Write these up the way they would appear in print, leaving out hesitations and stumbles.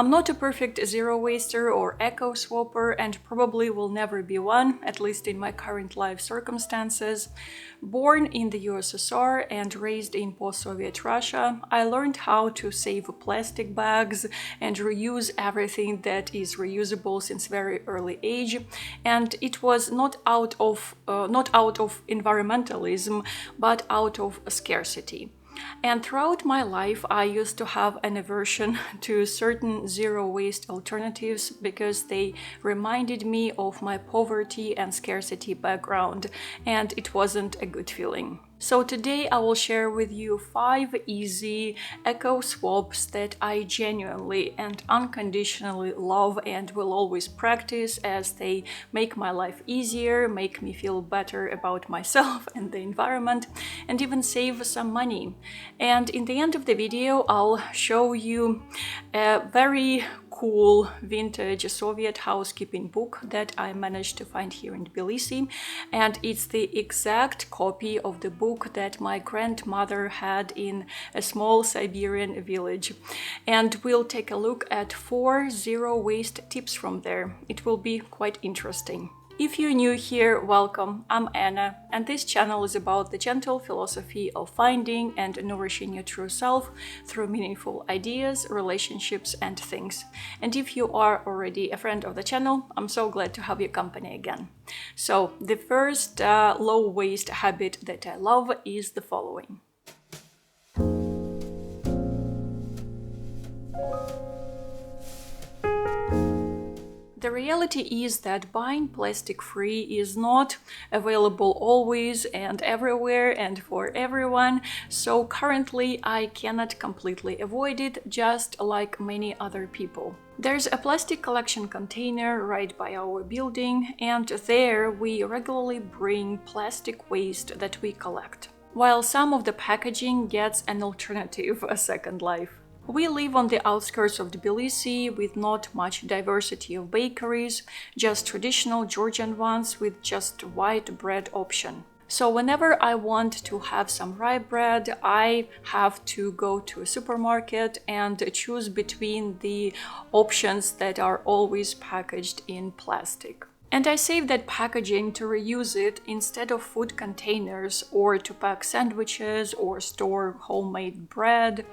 I'm not a perfect zero waster or eco swapper and probably will never be one, at least in my current life circumstances. Born in the USSR and raised in post-Soviet Russia, I learned how to save plastic bags and reuse everything that is reusable since very early age, and it was not out of environmentalism, but out of scarcity. And throughout my life, I used to have an aversion to certain zero-waste alternatives because they reminded me of my poverty and scarcity background, and it wasn't a good feeling. So today I will share with you 5 easy eco swaps that I genuinely and unconditionally love and will always practice, as they make my life easier, make me feel better about myself and the environment, and even save some money. And in the end of the video, I'll show you a very cool vintage Soviet housekeeping book that I managed to find here in Tbilisi, and it's the exact copy of the book that my grandmother had in a small Siberian village. And we'll take a look at 4 zero-waste tips from there. It will be quite interesting. If you're new here, welcome. I'm Anna, and this channel is about the gentle philosophy of finding and nourishing your true self through meaningful ideas, relationships, and things. And if you are already a friend of the channel, I'm so glad to have your company again. So, the first low-waste habit that I love is the following. The reality is that buying plastic-free is not available always and everywhere and for everyone, so currently I cannot completely avoid it, just like many other people. There's a plastic collection container right by our building, and there we regularly bring plastic waste that we collect, while some of the packaging gets an alternative, a second life. We live on the outskirts of Tbilisi with not much diversity of bakeries, just traditional Georgian ones with just white bread option. So whenever I want to have some rye bread, I have to go to a supermarket and choose between the options that are always packaged in plastic. And I save that packaging to reuse it instead of food containers or to pack sandwiches or store homemade bread.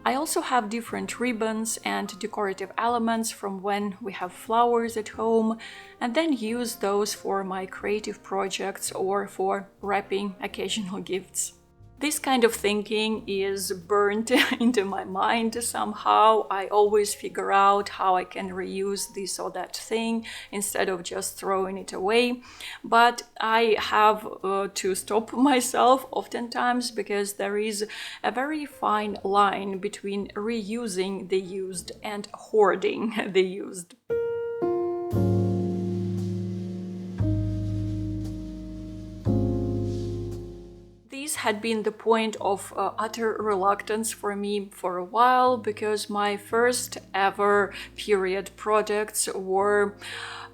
I also have different ribbons and decorative elements from when we have flowers at home, and then use those for my creative projects or for wrapping occasional gifts. This kind of thinking is burnt into my mind somehow. I always figure out how I can reuse this or that thing instead of just throwing it away. But I have to stop myself oftentimes because there is a very fine line between reusing the used and hoarding the used. This had been the point of utter reluctance for me for a while, because my first ever period products were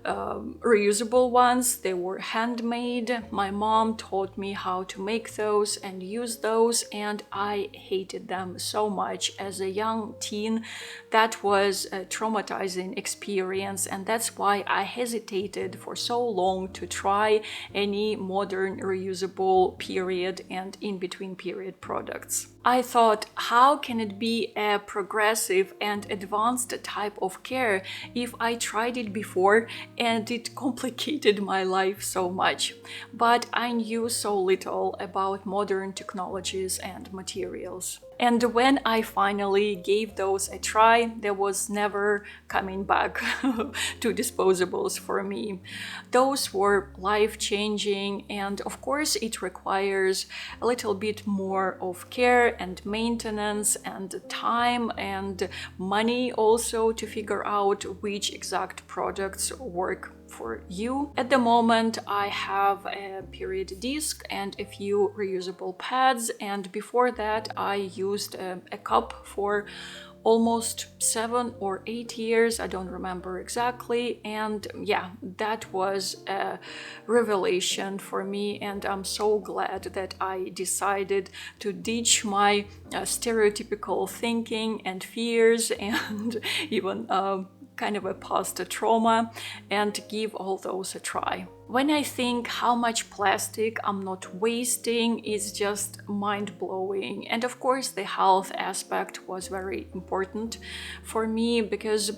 reusable ones. They were handmade. My mom taught me how to make those and use those, and I hated them so much as a young teen. That was a traumatizing experience, and that's why I hesitated for so long to try any modern reusable period and in-between period products. I thought, how can it be a progressive and advanced type of care if I tried it before and it complicated my life so much? But I knew so little about modern technologies and materials. And when I finally gave those a try, there was never coming back to disposables for me. Those were life-changing, and of course it requires a little bit more of care and maintenance and time and money also to figure out which exact products work for you. At the moment, I have a period disc and a few reusable pads, and before that I used a cup for almost 7 or 8 years, I don't remember exactly. And yeah, that was a revelation for me, and I'm so glad that I decided to ditch my stereotypical thinking and fears and even kind of a past trauma and give all those a try. When I think how much plastic I'm not wasting, it's just mind-blowing. And of course the health aspect was very important for me, because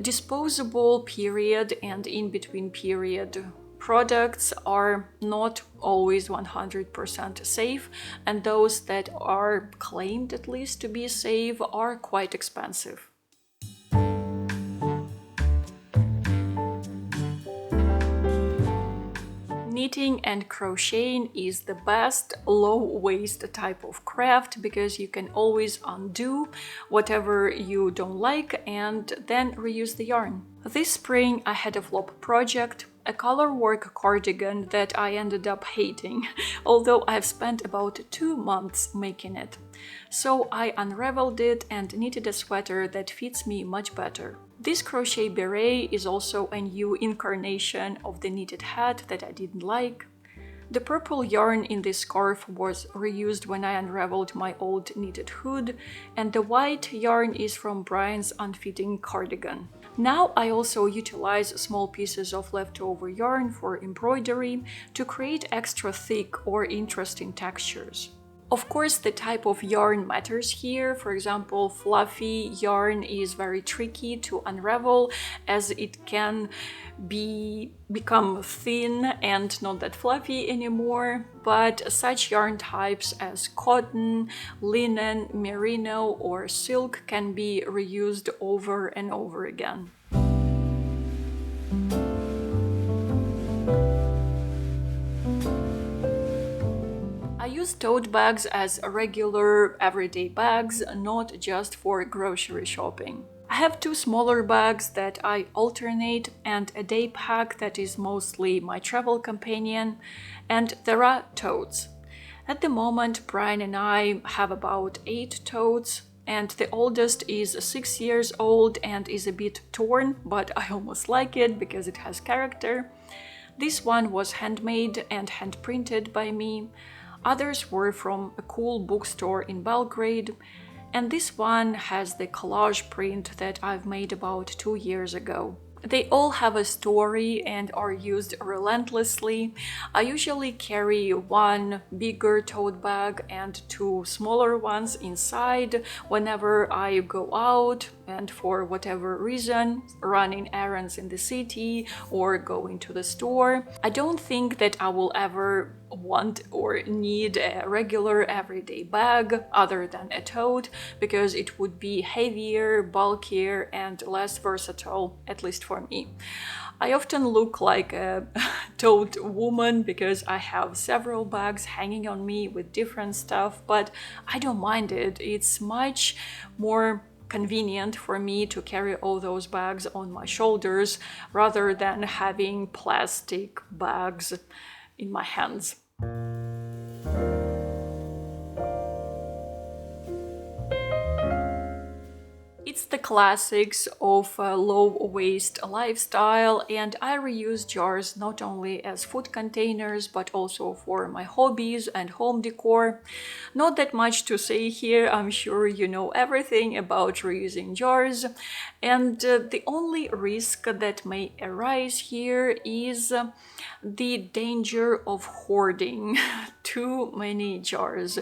disposable period and in-between period products are not always 100% safe, and those that are claimed at least to be safe are quite expensive. Knitting and crocheting is the best low-waste type of craft, because you can always undo whatever you don't like and then reuse the yarn. This spring I had a flop project, a color work cardigan that I ended up hating, although I've spent about 2 months making it. So I unraveled it and knitted a sweater that fits me much better. This crochet beret is also a new incarnation of the knitted hat that I didn't like. The purple yarn in this scarf was reused when I unraveled my old knitted hood, and the white yarn is from Brian's unfitting cardigan. Now I also utilize small pieces of leftover yarn for embroidery to create extra thick or interesting textures. Of course, the type of yarn matters here. For example, fluffy yarn is very tricky to unravel, as it can become thin and not that fluffy anymore. But such yarn types as cotton, linen, merino, or silk can be reused over and over again. I use tote bags as regular everyday bags, not just for grocery shopping. I have 2 smaller bags that I alternate, and a day pack that is mostly my travel companion, and there are totes. At the moment, Brian and I have about 8 totes, and the oldest is 6 years old and is a bit torn, but I almost like it because it has character. This one was handmade and hand-printed by me. Others were from a cool bookstore in Belgrade, and this one has the collage print that I've made about 2 years ago. They all have a story and are used relentlessly. I usually carry 1 bigger tote bag and 2 smaller ones inside whenever I go out and for whatever reason, running errands in the city or going to the store. I don't think that I will ever want or need a regular everyday bag other than a tote, because it would be heavier, bulkier, and less versatile, at least for me. I often look like a tote woman because I have several bags hanging on me with different stuff, but I don't mind it. It's much more convenient for me to carry all those bags on my shoulders rather than having plastic bags in my hands. It's the classics of a low-waste lifestyle, and I reuse jars not only as food containers but also for my hobbies and home decor. Not that much to say here, I'm sure you know everything about reusing jars, and the only risk that may arise here is the danger of hoarding too many jars.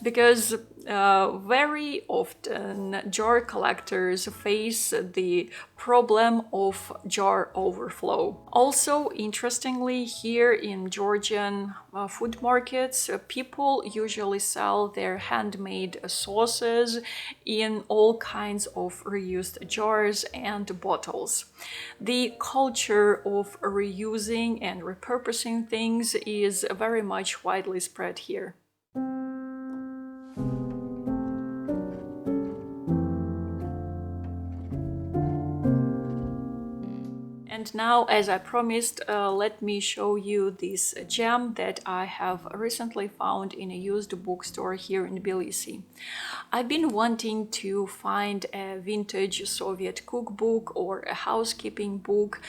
Because very often jar collectors face the problem of jar overflow. Also, interestingly, here in Georgian food markets, people usually sell their handmade sauces in all kinds of reused jars and bottles. The culture of reusing and repurposing things is very much widely spread here. And And now, as I promised, let me show you this gem that I have recently found in a used bookstore here in Tbilisi. I've been wanting to find a vintage Soviet cookbook or a housekeeping book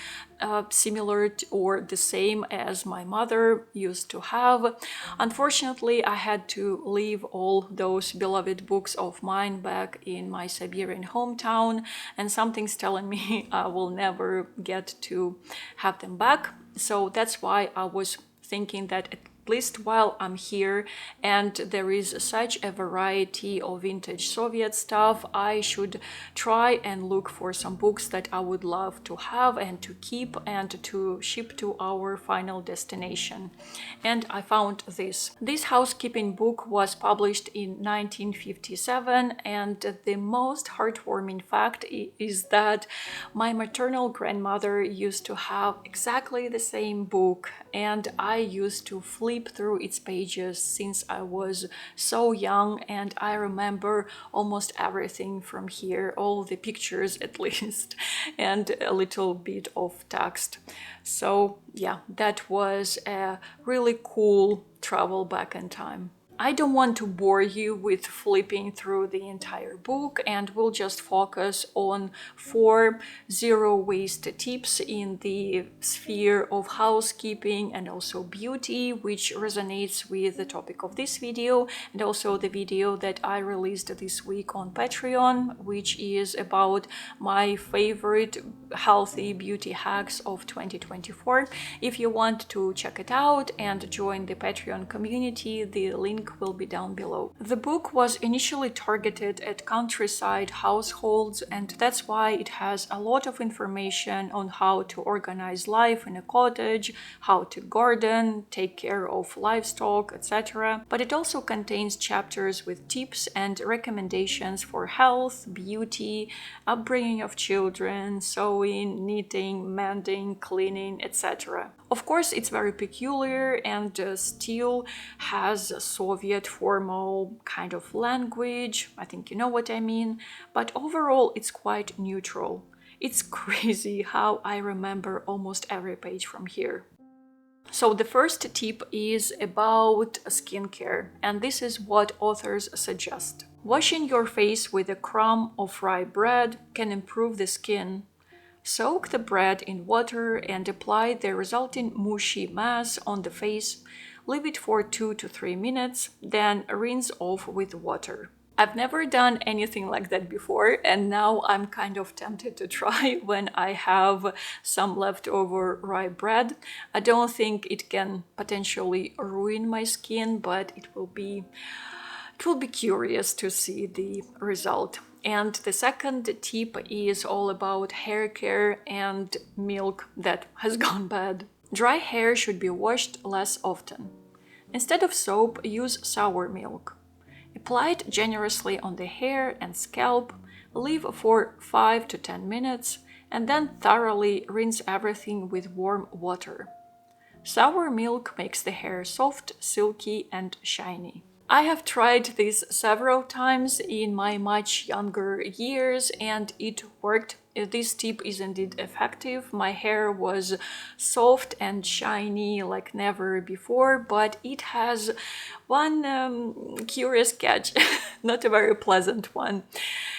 similar to, or the same as my mother used to have. Unfortunately, I had to leave all those beloved books of mine back in my Siberian hometown, and something's telling me I will never get to have them back. So that's why I was thinking that at least while I'm here and there is such a variety of vintage Soviet stuff, I should try and look for some books that I would love to have and to keep and to ship to our final destination. And I found this. This housekeeping book was published in 1957, and the most heartwarming fact is that my maternal grandmother used to have exactly the same book, and I used to flip through its pages since I was so young, and I remember almost everything from here, all the pictures at least, and a little bit of text. So yeah, that was a really cool travel back in time. I don't want to bore you with flipping through the entire book, and we'll just focus on 4 zero-waste tips in the sphere of housekeeping and also beauty, which resonates with the topic of this video and also the video that I released this week on Patreon, which is about my favorite healthy beauty hacks of 2024. If you want to check it out and join the Patreon community, the link will be down below. The book was initially targeted at countryside households, and that's why it has a lot of information on how to organize life in a cottage, how to garden, take care of livestock, etc. But it also contains chapters with tips and recommendations for health, beauty, upbringing of children, sewing, knitting, mending, cleaning, etc. Of course, it's very peculiar and still has a Soviet formal kind of language. I think you know what I mean. But overall, it's quite neutral. It's crazy how I remember almost every page from here. So the first tip is about skincare, and this is what authors suggest. Washing your face with a crumb of rye bread can improve the skin. Soak the bread in water and apply the resulting mushy mass on the face. Leave it for 2 to 3 minutes, then rinse off with water. I've never done anything like that before, and now I'm kind of tempted to try when I have some leftover rye bread. I don't think it can potentially ruin my skin, but it will be curious to see the result. And the second tip is all about hair care and milk that has gone bad. Dry hair should be washed less often. Instead of soap, use sour milk. Apply it generously on the hair and scalp, leave for 5 to 10 minutes, and then thoroughly rinse everything with warm water. Sour milk makes the hair soft, silky, and shiny. I have tried this several times in my much younger years, and it worked. This tip is indeed effective. My hair was soft and shiny like never before, but it has one curious catch, not a very pleasant one.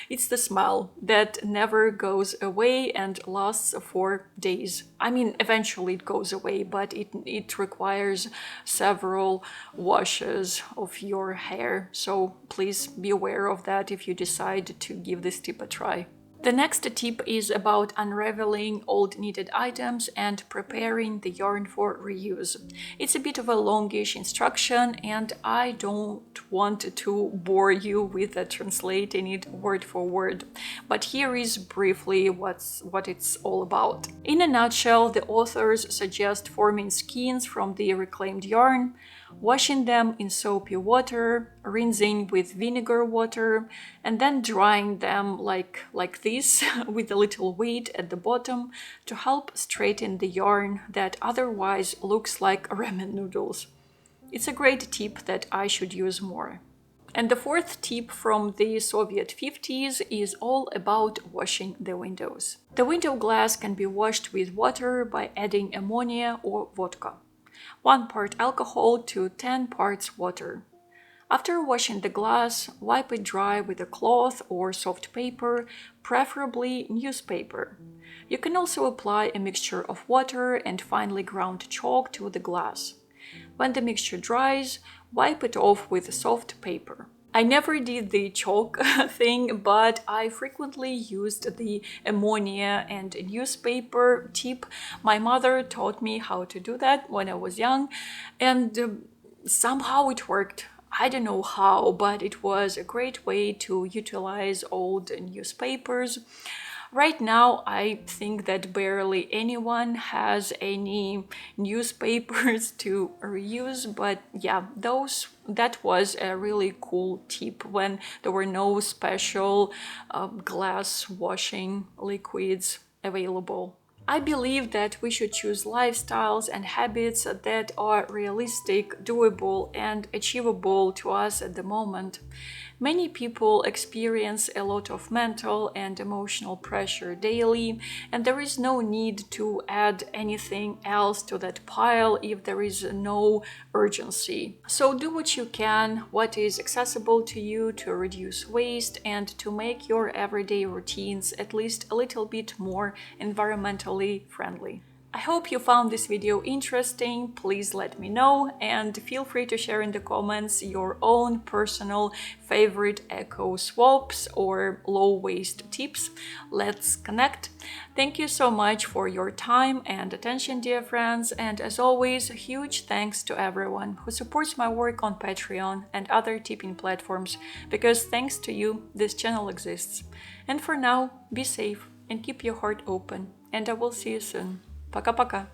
It's the smell that never goes away and lasts for days. I mean, eventually it goes away, but it requires several washes of your hair. So please be aware of that if you decide to give this tip a try. The next tip is about unraveling old knitted items and preparing the yarn for reuse. It's a bit of a longish instruction, and I don't want to bore you with translating it word for word, but here is briefly what it's all about. In a nutshell, the authors suggest forming skeins from the reclaimed yarn, washing them in soapy water, rinsing with vinegar water, and then drying them like this with a little weight at the bottom to help straighten the yarn that otherwise looks like ramen noodles. It's a great tip that I should use more. And the fourth tip from the Soviet 50s is all about washing the windows. The window glass can be washed with water by adding ammonia or vodka. 1 part alcohol to 10 parts water. After washing the glass, wipe it dry with a cloth or soft paper, preferably newspaper. You can also apply a mixture of water and finely ground chalk to the glass. When the mixture dries, wipe it off with soft paper. I never did the chalk thing, but I frequently used the ammonia and newspaper tip. My mother taught me how to do that when I was young, and somehow it worked. I don't know how, but it was a great way to utilize old newspapers. Right now, I think that barely anyone has any newspapers to reuse, but yeah, that was a really cool tip when there were no special glass washing liquids available. I believe that we should choose lifestyles and habits that are realistic, doable, and achievable to us at the moment. Many people experience a lot of mental and emotional pressure daily, and there is no need to add anything else to that pile if there is no urgency. So do what you can, what is accessible to you to reduce waste and to make your everyday routines at least a little bit more environmentally friendly. I hope you found this video interesting. Please let me know and feel free to share in the comments your own personal favorite eco swaps or low waste tips. Let's connect. Thank you so much for your time and attention, dear friends, and as always, a huge thanks to everyone who supports my work on Patreon and other tipping platforms, because thanks to you, this channel exists. And for now, be safe and keep your heart open, and I will see you soon. Пока-пока!